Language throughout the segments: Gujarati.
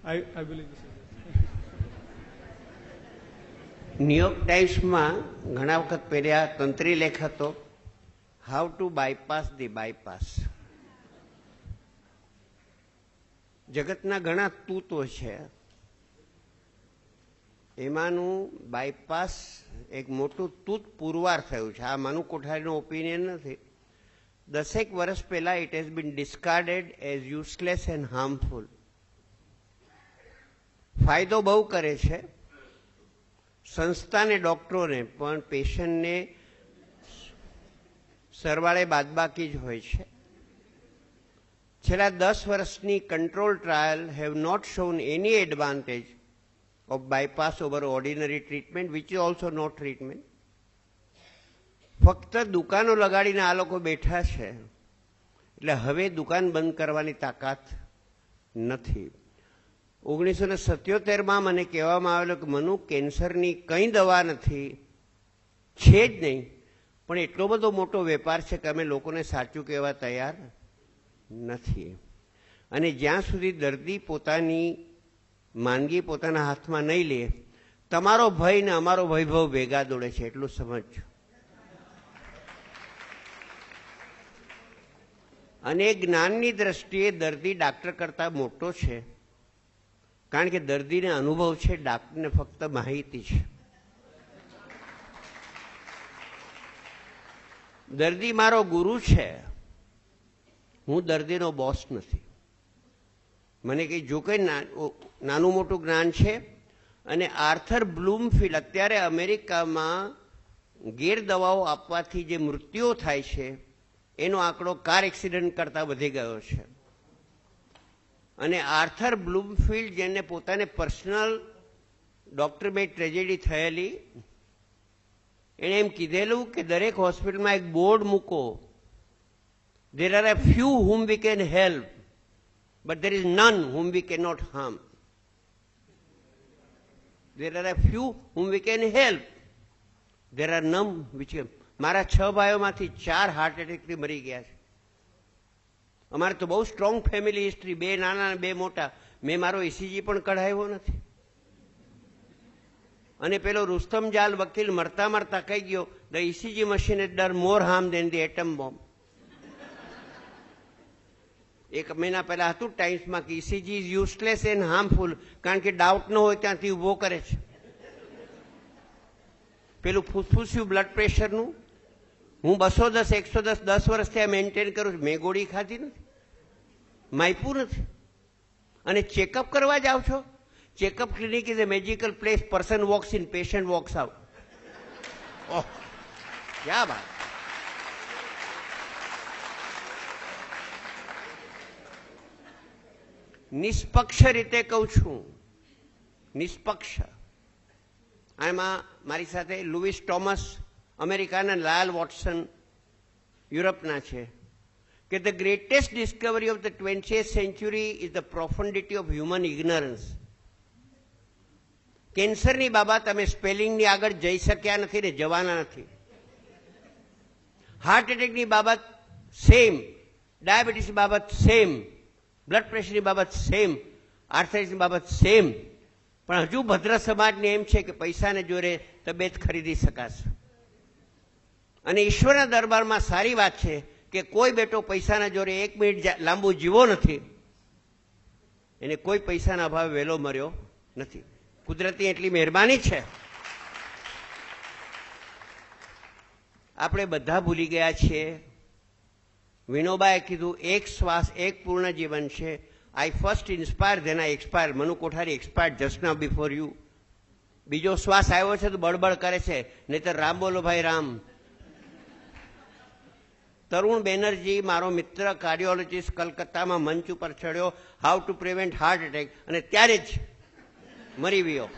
I believe this is it. New York ટાઈમ્સમાં ઘણા વખત પહેલા તંત્રી લેખ હતો, how to bypass the bypass. જગતના ઘણા તૂતો છે, એમાંનું બાયપાસ એક મોટું તૂત પુરવાર થયું છે. આ મનુ કોઠારીનો ઓપિનિયન નથી. 10 વર્ષ પહેલા it has been discarded as useless and harmful. ફાયદો બહુ કરે છે સંસ્થાને, ડોક્ટરોને, પણ પેશન્ટને સરવાળે બાદબાકી જ હોય છે. છેલ્લા 10 વર્ષની control trial have not shown any advantage of bypass over ordinary treatment, which is also not treatment. ફક્ત દુકાનો લગાડીને આ લોકો બેઠા છે, એટલે હવે દુકાન બંધ કરવાની તાકાત નથી. 1977માં મને કહેવામાં આવેલું કે મનુ કેન્સરની કંઈ દવા નથી, છે જ નહીં, પણ એટલો બધો મોટો વેપાર છે કે અમે લોકોને સાચું કહેવા તૈયાર નથી. અને જ્યાં સુધી દર્દી પોતાની માંદગી પોતાના હાથમાં નહીં લે, તમારો ભય ને અમારો વૈભવ ભેગા દોડે છે, એટલું સમજજો. અને જ્ઞાનની દ્રષ્ટિએ દર્દી ડાક્ટર કરતા મોટો છે, કારણ કે દર્દીને અનુભવ છે, ડાક્ટરને ફક્ત માહિતી છે. દર્દી મારો ગુરુ છે, હું દર્દીનો બોસ નથી. મને કંઈ જો કંઈ નાનું મોટું જ્ઞાન છે. અને આર્થર બ્લૂમફિલ્ડ, અત્યારે અમેરિકામાં ગેરદવાઓ આપવાથી જે મૃત્યુઓ થાય છે એનો આંકડો કાર એક્સિડન્ટ કરતાં વધી ગયો છે. અને આર્થર બ્લૂમફિલ્ડ, જેને પોતાને પર્સનલ ડોક્ટર બે ટ્રેજેડી થયેલી, એણે એમ કીધેલું કે દરેક હોસ્પિટલમાં એક બોર્ડ મૂકો, there are a few whom we can help, but there is none whom we cannot harm. There are a few whom we can help. There are none which can. મારા 6 ભાઈઓમાંથી 4 હાર્ટ એટેકથી મરી ગયા છે. અમારે તો બહુ સ્ટ્રોંગ ફેમિલી હિસ્ટ્રી, 2 નાના અને 2 મોટા. મેં મારો ECG પણ કઢાવ્યો નથી. અને પેલો રુસ્તમ જાલ વકીલ મરતા મરતા કહી ગયો, the ECG machine has done more harm than the atom bomb. 1 મહિના પહેલા હતું ટાઈમ્સમાં કે ECG is useless and harmful, કારણ કે ડાઉટ ન હોય ત્યાંથી ઉભો કરે છે. પેલું ફૂસફૂસ્યું બ્લડ પ્રેશરનું હું 210, 110 10 વર્ષથી આ મેન્ટેન કરું છું. મેં ગોળી ખાધી નથી, માયપું નથી. અને ચેકઅપ કરવા જાઓ છો, checkup clinic is a magical place. Person walks in, patient walks out. Oh, ક્યા બાત. નિષ્પક્ષ રીતે કહું છું, નિષ્પક્ષ. આમાં મારી સાથે લુઈસ ટોમસ અમેરિકાના, લાયલ વોટસન યુરોપના છે, કે the greatest discovery of the 20th century is the profundity of human ignorance. કેન્સરની બાબત અમે સ્પેલિંગની આગળ જઈ શક્યા નથી ને જવાના નથી. હાર્ટ એટેકની બાબત સેમ, ડાયાબિટીસની બાબત સેમ, બ્લડ પ્રેશરની બાબત સેમ, આર્થરાઇટિસની બાબત સેમ. પણ હજુ ભદ્ર સમાજને એમ છે કે પૈસાને જોરે તબિયત ખરીદી શકાશે. અને ઈશ્વરના દરબારમાં સારી વાત છે કે કોઈ બેટો પૈસાના જોરે 1 મિનિટ લાંબુ જીવો નથી, એને કોઈ પૈસાના અભાવે વહેલો મર્યો નથી. કુદરતી એટલી મહેરબાની છે. આપણે બધા ભૂલી ગયા છીએ. વિનોબાએ કીધું, 1 શ્વાસ 1 પૂર્ણ જીવન છે. I first inspire, then I expire. Manu Kothari expired just now before you. બીજો શ્વાસ આવ્યો છે તો બળબડ કરે છે, નહીતર રામ બોલો ભાઈ રામ. તરુણ બેનર્જી, મારો મિત્ર કાર્ડિયોલોજીસ્ટ, કલકત્તામાં મંચ ઉપર ચડ્યો, how to prevent heart attack, અને ત્યારે જ મરી ગયો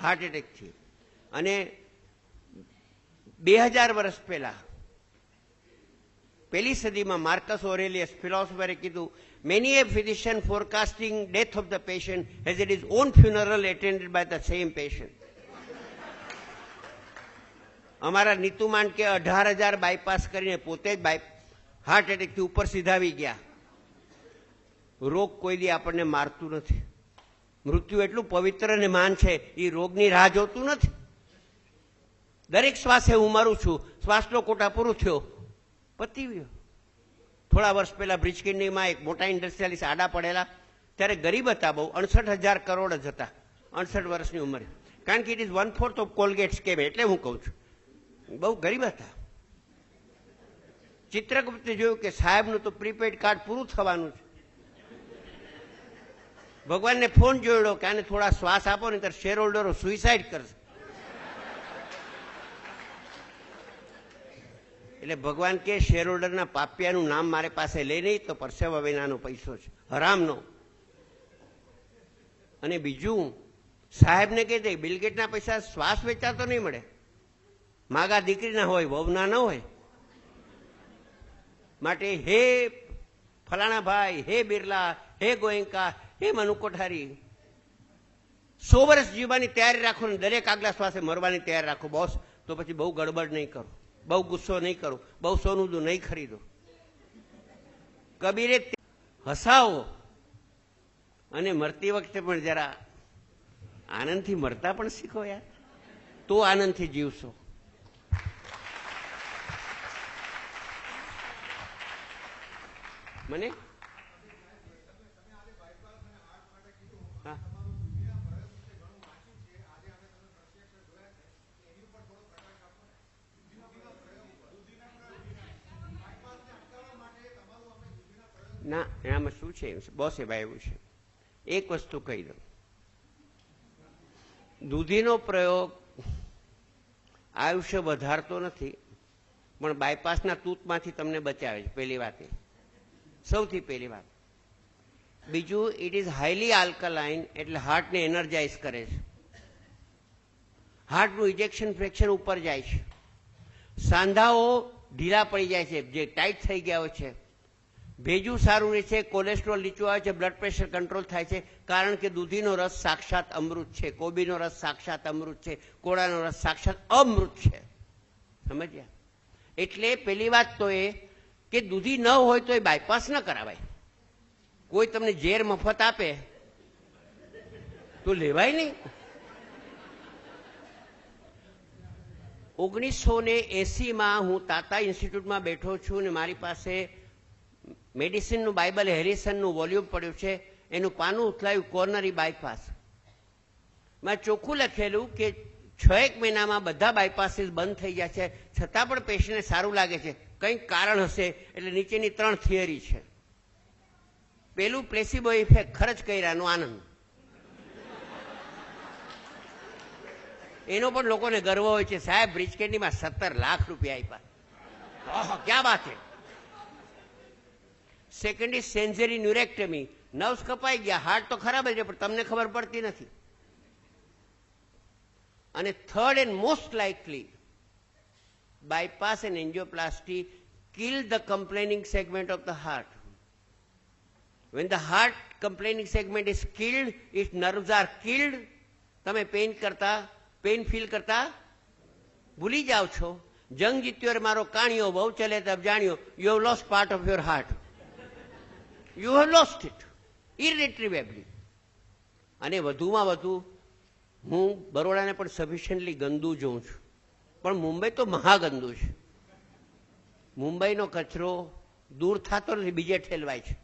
હાર્ટ એટેકથી. અને 2000 વર્ષ પહેલા, પહેલી સદીમાં માર્કસ ઓરેલિયસ ફિલોસોફરે કીધું, many a physician forecasting death of the patient has had his own funeral attended by the same patient. અમારા નીતુ માંડકે 18,000 બાયપાસ કરીને પોતે જ હાર્ટ એટેકથી ઉપર સીધાવી ગયા. રોગ કોઈ દી આપણને મારતું નથી. મૃત્યુ એટલું પવિત્ર અને માન છે, એ રોગની રાહ જોતું નથી. દરેક શ્વાસે હું મરું છું, શ્વાસનો કોટા પૂરો થયો, પતી ગયો. થોડા વર્ષ પહેલા બ્રિજકિન્ડીમાં એક મોટા ઇન્ડસ્ટ્રીયાલિસ્ટ આડા પડેલા, ત્યારે ગરીબ હતા બહુ, 68,000 કરોડ જ હતા 68 વર્ષની ઉંમરે. કારણ કે it is 1/4 of Colgate scam, એટલે હું કહું છું બહુ ગરીબ હતા. ચિત્રગુપ્તે જોયું કે સાહેબનું તો પ્રીપેડ કાર્ડ પૂરું થવાનું છે. ભગવાનને ફોન જોડ્યો કે આને થોડા શ્વાસ આપો ને, ત્યારે શેર હોલ્ડરો સુઇસાઇડ કરશે. એટલે ભગવાન કે શેર હોલ્ડરના પાપિયાનું નામ મારી પાસે લઈ નહીં તો પરસેવા વિનાનો પૈસો છે, હરામનો. અને બીજું સાહેબને કહે છે બિલગેટના પૈસા શ્વાસ વેચાતો નહીં મળે, માગા દીકરીના હોય, વહુના ન હોય. માટે હે ફલાણા ભાઈ, હે બિરલા, હે ગોયંકા, હે મનુ કોઠારી, 100 વર્ષ જીવવાની તૈયારી રાખો ને દરેક આગલા શ્વાસે મરવાની તૈયારી રાખો બોસ. તો પછી બહુ ગડબડ નહીં કરો, બહુ ગુસ્સો નહીં કરો, બહુ સોનું નહીં ખરીદો. કબીરે હસાવો અને મરતી વખતે પણ જરા આનંદથી મરતા પણ શીખો યાર, તો આનંદથી જીવશો. મને ના, એનામાં શું છે બોસે ભાઈ, એવું છે એક વસ્તુ કહી દઉં. દૂધીનો પ્રયોગ આયુષ્ય વધારતો નથી, પણ બાયપાસના તૂતમાંથી તમને બચાવે છે. પહેલી વાત એ, સૌથી પહેલી વાત. બીજું, ઇટ ઇઝ હાઈલી આલ્કલાઇન, એટલે હાર્ટને એનર્જાઇઝ કરે છે. હાર્ટનું ઇજેક્શન ફ્રેક્શન ઉપર જાય છે, સાંધાઓ ઢીલા પડી જાય છે જે ટાઈટ થઈ ગયા હોય છે. ભેજું સારું રહે છે, કોલેસ્ટ્રોલ નીચું આવે છે, બ્લડ પ્રેશર કંટ્રોલ થાય છે. કારણ કે દૂધીનો રસ સાક્ષાત અમૃત છે, કોબીનો રસ સાક્ષાત અમૃત છે, કોળાનો રસ સાક્ષાત અમૃત છે. સમજ્યા? એટલે પેલી વાત તો એ કે દૂધી ન હોય તો એ બાયપાસ ન કરાવાય. કોઈ તમને ઝેર મફત આપે તો લેવાય નહીં. 1980માં હું તાતા ઇન્સ્ટિટ્યૂટમાં બેઠો છું ને મારી પાસે મેડિસિનનું બાઇબલ હેરિસનનું વોલ્યુમ પડ્યું છે. એનું પાનું ઉથલાયું, કોર્નરી બાયપાસ. માં ચોખ્ખું લખેલું કે 6 મહિનામાં બધા બાયપાસીસ બંધ થઈ ગયા છે, છતાં પણ પેશન્ટને સારું લાગે છે. કંઈક કારણ હશે. એટલે નીચેની 3 થિયરી છે. પેલું, પ્લેસિબો ઇફેક્ટ, ખર્ચ કર્યાનો આનંદ. એનો પણ લોકોને ગર્વ હોય છે, સાહેબ બ્રિજકેન્ડીમાં 17 લાખ રૂપિયા આપ્યા, ક્યાં વાત છે. સેકન્ડ ઇઝ સેન્ઝરી ન્યુરેક્ટમી, નર્વ્સ કપાઈ ગયા, હાર્ટ તો ખરાબ જ છે પણ તમને ખબર પડતી નથી. અને third and most likely, bypass and angioplasty kill the complaining segment of the heart. When the heart complaining segment is killed, its nerves are killed. તમે પેન ફીલ કરતા ભૂલી જાઓ છો. જંગ જીત્યો રે મારો કાણિયો, બહુ ચલે તબ જાણ્યો. You have lost part of your heart. You have lost it irretrievably. અને વધુમાં વધુ હું બરોડાને પણ સફિશિયન્ટલી ગંદુ જોઉં છું, પણ મુંબઈ તો મહાગંદુ છે. મુંબઈનો કચરો દૂર થતો નથી, બીજે ઠેલવાય છે.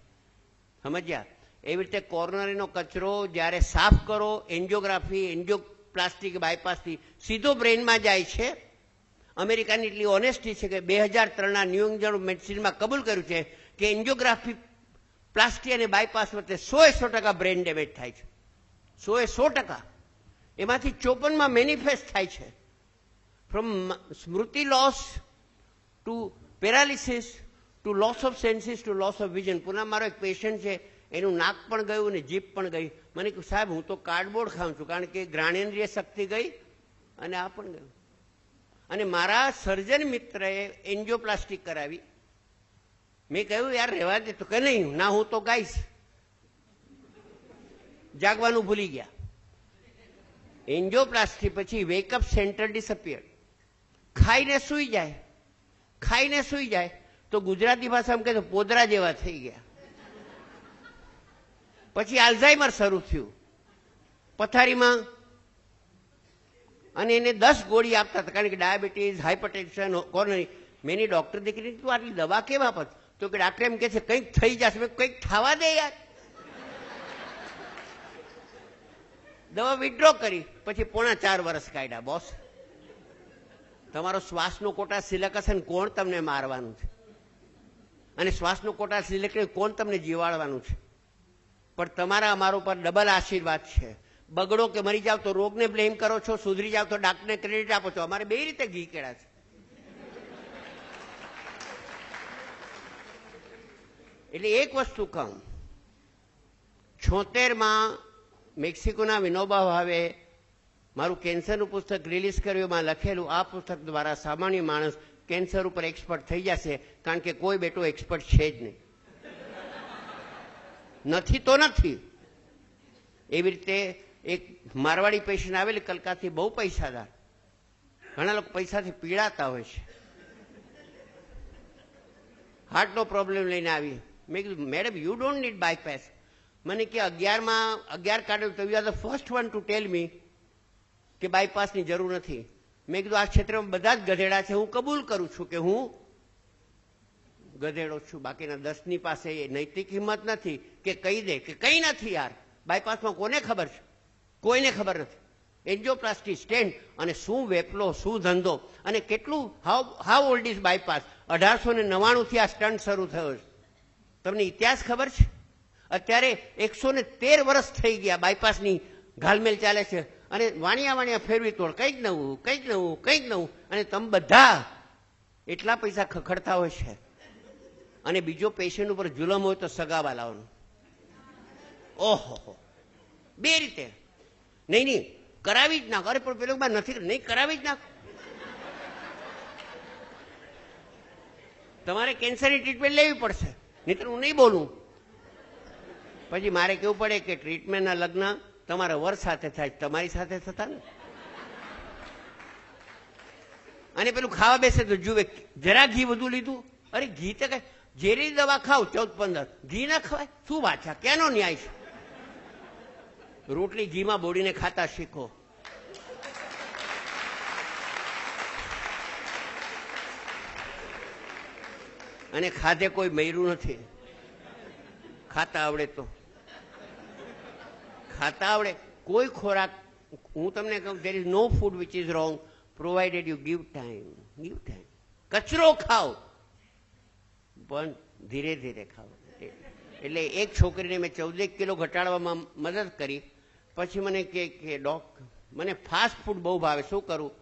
સમજ્યા? એવી રીતે કોર્નરીનો કચરો જ્યારે સાફ કરો, એન્જિયોગ્રાફી, એન્જિયોપ્લાસ્ટિક, બાયપાસથી સીધો બ્રેઇનમાં જાય છે. અમેરિકાની એટલી ઓનેસ્ટી છે કે 2003ના ન્યૂ ઇંગ્લેન્ડ મેડિસિનમાં કબૂલ કર્યું છે કે એન્જિયોગ્રાફી, પ્લાસ્ટિક અને બાયપાસ વચ્ચે 100% બ્રેઇન ડેમેજ થાય છે. 100%. એમાંથી 54માં મેનિફેસ્ટ થાય છે. ફ્રોમ સ્મૃતિ loss to paralysis to loss of senses to loss of vision. પુનઃ મારો એક પેશન્ટ છે, એનું નાક પણ ગયું અને જીભ પણ ગઈ. મને કહ્યું સાહેબ હું તો કાર્ડબોર્ડ ખાઉં છું, કારણ કે ઘ્રાણેન્દ્રિય શક્તિ ગઈ અને આ પણ ગયું. અને મારા સર્જન મિત્રએ એન્જિયોપ્લાસ્ટિક કરાવી. મેં કહ્યું યાર રહેવા દે, તો કે નહીં, ના હું તો ગાઈશ. જાગવાનું ભૂલી ગયા. એન્જિયોપ્લાસ્ટી પછી વેકઅપ સેન્ટર ડિસઅપિયર. ખાઈને સૂઈ જાય તો ગુજરાતી ભાષામાં કહે તો પોદરા જેવા થઈ ગયા. પછી આલ્ઝાઇમર શરૂ થયું પથારીમાં, અને એને 10 ગોળી આપતા હતા, કારણ કે ડાયાબિટીસ, હાઇપરટેન્શન, કોરોનરી. મેં એની ડોક્ટર દીકરી, તું આટલી દવા કેમ આપત? તો કે ડાક્ટર એમ કે છે કંઈક થઈ જશે. મેં કંઈક થવા દે યાર. દવા વિડ્રો કરી, પછી 4.5 વર્ષ કાઢ્યા. બોસ, તમારો શ્વાસનો કોટા સિલેક્ટ હશે ને કોણ તમને મારવાનું છે, અને શ્વાસનો કોટા સિલેક્ટ કરીને કોણ તમને જીવાડવાનું છે. પણ તમારા અમારા ઉપર ડબલ આશીર્વાદ છે. બગડો કે મરી જાવ તો રોગને બ્લેમ કરો છો, સુધરી જાવ તો ડાક્ટરને ક્રેડિટ આપો છો. અમારે બે રીતે ઘી કેળા છે. એટલે એક વસ્તુ કહું, 76માં મેક્સિકોના વિનોબા ભાવે મારું કેન્સરનું પુસ્તક રિલીઝ કર્યું. એમાં લખેલું, આ પુસ્તક દ્વારા સામાન્ય માણસ કેન્સર ઉપર એક્સપર્ટ થઈ જશે, કારણ કે કોઈ બેટો એક્સપર્ટ છે જ નહીં. નથી તો નથી. એવી રીતે એક મારવાડી પેશન્ટ આવેલી કલકત્તાથી, બહુ પૈસાદાર. ઘણા લોકો પૈસાથી પીડાતા હોય છે. હાર્ટનો પ્રોબ્લેમ લઈને આવી. મેં કીધું, madam you don't need bypass. મને કે 11 કાઢ્યું તો you are the first one to tell me કે બાયપાસની જરૂર નથી. મેં કીધું, આ ક્ષેત્રમાં બધા જ ગધેડા છે. હું કબૂલ કરું છું કે હું ગધેડો છું. બાકીના 10ની પાસે એ નૈતિક હિંમત નથી કે કહી દે કે કંઈ નથી યાર. બાયપાસમાં કોને ખબર છે? કોઈને ખબર નથી. એન્જિયોપ્લાસ્ટી સ્ટેન્ટ, અને શું વેપલો, શું ધંધો, અને કેટલું, હાઉ ઓલ્ડ ઇઝ બાયપાસ? 1899થી આ સ્ટન્ટ શરૂ થયો છે. તમને ઇતિહાસ ખબર છે? અત્યારે 113 વર્ષ થઈ ગયા બાયપાસની ઘાલમેલ ચાલે છે, અને વાણિયા ફેરવી તોડ, કંઈક નવું, કંઈક નવું, કંઈક નવું. અને તમે બધા એટલા પૈસા ખખડતા હોય છે. અને બીજો પેશન્ટ ઉપર જુલમ હોય તો સગાવા લાવવાનું. ઓહો, બે રીતે. નહીં કરાવી જ નાખો. અરે પણ પેલો નથી, નહીં કરાવી જ નાખો. તમારે કેન્સરની ટ્રીટમેન્ટ લેવી પડશે, નહીં તો હું નહીં બોલું. પછી મારે કેવું પડે કે ટ્રીટમેન્ટના લગ્ન તમારા વર સાથે થાય, તમારી સાથે થતા ને. અને પેલું ખાવા બેસે તો જુએ, જરા ઘી વધુ લીધું. અરે ઘી તો કઈ ઝેરી દવા ખાવ 14-15, ઘી ના ખવાય? શું વાત છે? કેનો ન્યાય છે? રોટલી ઘીમાં બોડીને ખાતા શીખો. અને ખાધે કોઈ મર્યું નથી. ખાતા આવડે તો ખાતા આવડે. કોઈ ખોરાક, હું તમને કહું, there is no food which is wrong provided you give time. give time. કચરો ખાઓ પણ ધીરે ધીરે ખાઓ. એટલે એક છોકરીને મેં 14 કિલો ઘટાડવામાં મદદ કરી. પછી મને કે મને ફાસ્ટ ફૂડ બહુ ભાવે, શું કરું?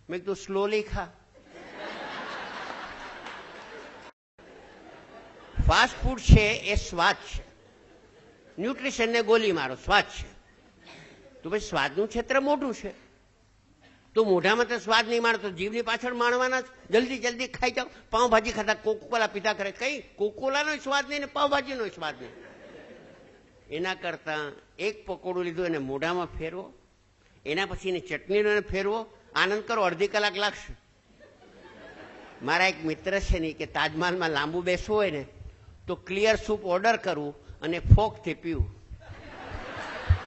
મેં કીધું સ્લોલી ખા. ફાસ્ટ ફૂડ છે એ સ્વાદ છે. ન્યુટ્રિશનને ગોલી મારો, સ્વાદ છે. તો ભાઈ સ્વાદનું ક્ષેત્ર મોટું છે. તો મોઢામાં તો સ્વાદ નહીં માણો તો જીભની પાછળ માણવાના. જલ્દી જલ્દી ખાઈ જાઓ. પાઉંભાજી ખાતા કોકોલા પીતા કરે. કઈ કોકોલાનો સ્વાદ નહીં ને પાઉંભાજીનો સ્વાદ નહીં. એના કરતાં એક પકોડું લીધું, એને મોઢામાં ફેરવો, એના પછી એને ચટણીનો ફેરવો, આનંદ કરો. અડધી કલાક લાગશે. મારા એક મિત્ર છે ને કે તાજમહાલમાં લાંબુ બેસવું હોય ને તો ક્લિયર સૂપ ઓર્ડર કરવું અને ફોકથી પીવું.